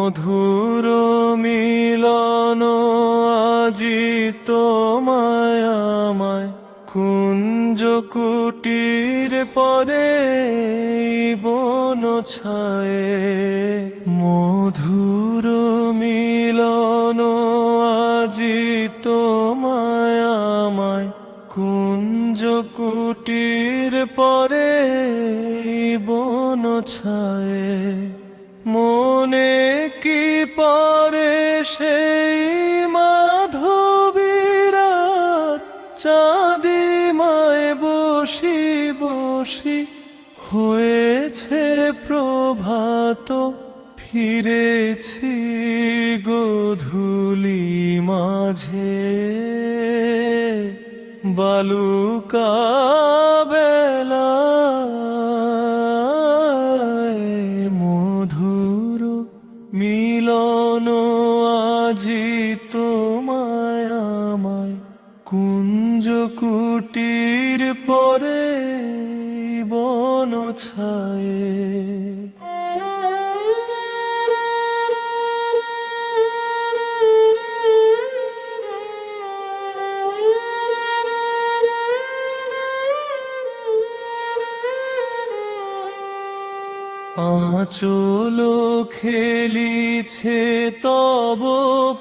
মধুর মিলন আজি তোমায় আমায় কুঞ্জ কুটির পরে বন ছায়ে। মধুর মিলন আজি তোমায় আমায় কুঞ্জ কুটির পরে বন ছায়ে। মনে কি পরে সেই মাধবীরাত চাঁদিমায় বসি বসি হয়েছে প্রভাত। ফিরেছি গোধূলি মাঝে বালুকা বেলায়। মধুর মিলন আজি তোমায় আমায় কুঞ্জ কুটির পরে বন ছায়ে। আঁচল খেলিছে তব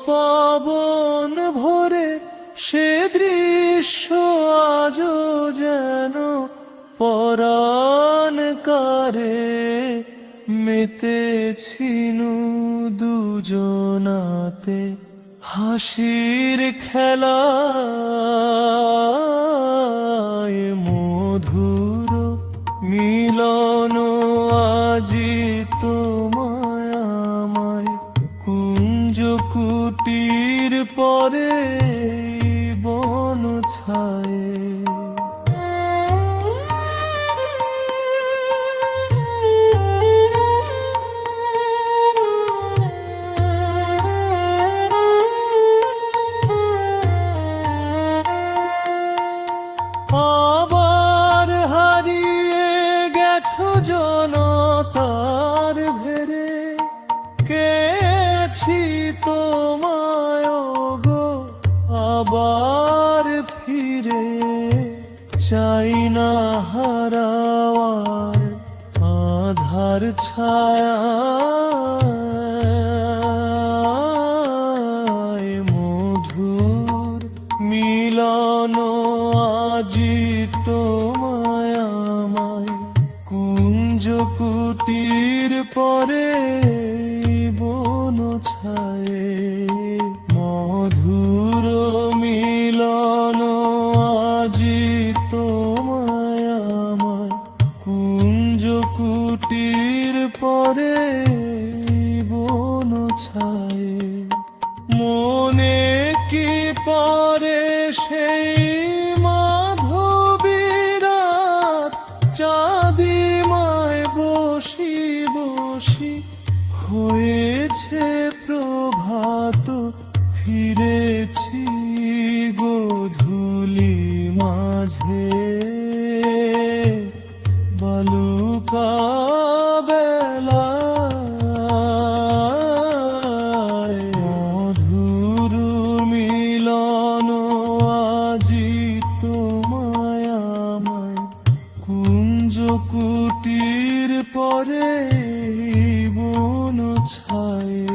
পবন ভরে সে দৃশ্য আজও যেন পরাণ কারে। মেতেছিনু দুজনাতে হাসির খেলায়। মধুর মিলন আজি তোমায় আমায় কুঞ্জ কুটির পরে বন ছায়ে। আবার হারিয়ে গেছো জনতার ঘেরে গেছি তোমায় গো আবার ফিরে। চাই না হারাওয়ার আধার ছায়া। মধুর মিলন আজি তোমায় আমায় কুঞ্জ কুটির পরে বন ছায়ে। মধুর মিলন আজি তোমায় আমায় কুঞ্জ কুটির পরে বন ছায়ে। মনে কি পরে সেই মাধবীরাত চাঁদিমায় বসি বসি হয়েছে প্রভাত। ফিরেছি গোধূলি মাঝে বালুকা বেলায়। মধুর মিলন আজি তোমায় আমায় কুঞ্জ কুটির পরে বন ছায়ে।